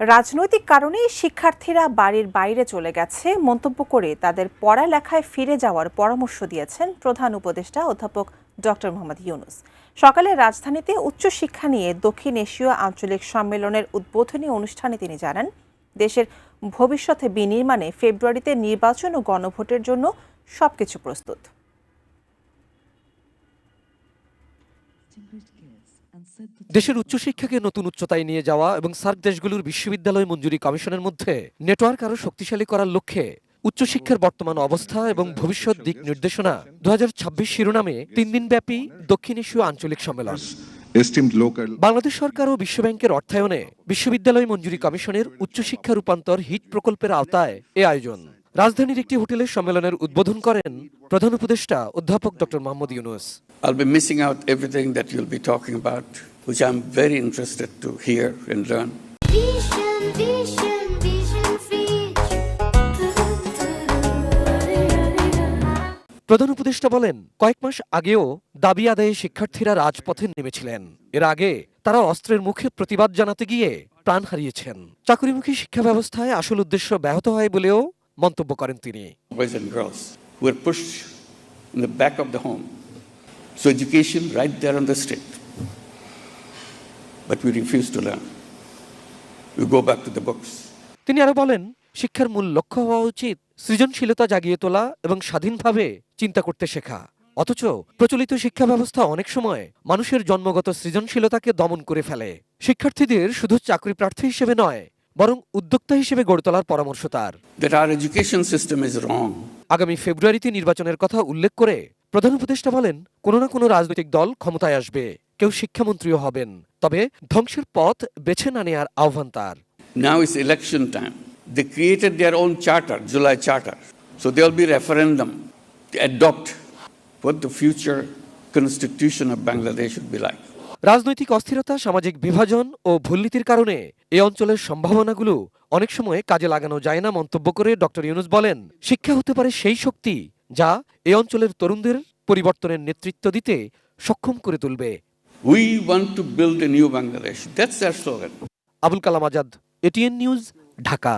রাজনৈতিক কারণে শিক্ষার্থীরা বাড়ির বাইরে চলে গেছে মন্তব্য করে তাদের পড়ালেখায় ফিরে যাওয়ার পরামর্শ দিয়েছেন প্রধান উপদেষ্টা অধ্যাপক ডক্টর মোহাম্মদ ইউনূস। সকালে রাজধানীতে উচ্চশিক্ষা নিয়ে দক্ষিণ এশীয় আঞ্চলিক সম্মেলনের উদ্বোধনী অনুষ্ঠানে তিনি জানান, দেশের ভবিষ্যতে বিনির্মাণে ফেব্রুয়ারিতে নির্বাচন ও গণভোটের জন্য সবকিছু প্রস্তুত। দেশের উচ্চশিক্ষাকে নতুন উচ্চতায় নিয়ে যাওয়া এবং সার্ক দেশগুলোর বিশ্ববিদ্যালয় মঞ্জুরি কমিশনের মধ্যে নেটওয়ার্ক আরও শক্তিশালী করার লক্ষ্যে উচ্চশিক্ষার বর্তমান অবস্থা এবং ভবিষ্যৎ দিক নির্দেশনা 2026 শিরোনামে 3 দিনব্যাপী দক্ষিণ এশীয় আঞ্চলিক সম্মেলন। বাংলাদেশ সরকার ও বিশ্বব্যাংকের অর্থায়নে বিশ্ববিদ্যালয় মঞ্জুরি কমিশনের উচ্চশিক্ষা রূপান্তর হিট প্রকল্পের আওতায় এ আয়োজন। রাজধানীর একটি হোটেলে সম্মেলনের উদ্বোধন করেন প্রধান উপদেষ্টা অধ্যাপক doctor Mohammad Yunus. I'll be missing out everything that you'll be talking about, which I'm very interested to hear and learn. প্রধান উপদেষ্টা বলেন, কয়েক মাস আগেও দাবি আদায়ে শিক্ষার্থীরা রাজপথে নেমেছিলেন। এর আগে তারা অস্ত্রের মুখে প্রতিবাদ জানাতে গিয়ে প্রাণ হারিয়েছেন। চাকরিমুখী শিক্ষা ব্যবস্থায় আসল উদ্দেশ্য ব্যাহত হয় বলেও মন্তব্য করেন তিনি। Boys and girls were pushed in the back of the home. So education right there on the street. But we refuse to learn. We go back to the books. তিনি আরো বলেন, শিক্ষার মূল লক্ষ্য হওয়া উচিত সৃজনশীলতা জাগিয়ে তোলা এবং স্বাধীনভাবে চিন্তা করতে শেখা। অথচ প্রচলিত শিক্ষা ব্যবস্থা অনেক সময় মানুষের জন্মগত সৃজনশীলতাকে দমন করে ফেলে। শিক্ষার্থীদের শুধু চাকরি প্রার্থী হিসেবে নয়, বরং উদ্যোক্তা হিসেবে গড়ে তোলার পরামর্শ তার। That our education system is wrong. আগামী ফেব্রুয়ারিতে নির্বাচনের কথা উল্লেখ করে প্রধান উপদেষ্টা বলেন, কোনো না কোনো রাজনৈতিক দল ক্ষমতায় আসবে, কেউ শিক্ষামন্ত্রীও হবেন, তবে ধ্বংসের পথ বেছে না নেওয়ার আহ্বান তার। Now is election time. They created their own charter, July Charter. So there will be referendum to adopt what the future constitution of Bangladesh should be like. রাজনৈতিক অস্থিরতা, সামাজিক বিভাজন ও ভূলনীতির কারণে এই অঞ্চলের সম্ভাবনাগুলো অনেক সময় কাজে লাগানো যায় না মন্তব্য করে ডক্টর ইউনূস বলেন, শিক্ষা হতে পারে সেই শক্তি যা এই অঞ্চলের তরুণদের পরিবর্তনের নেতৃত্ব দিতে সক্ষম করে তুলবে। We want to build a new Bangladesh. That's their slogan. Abul Kalam Azad, ATN news, Dhaka.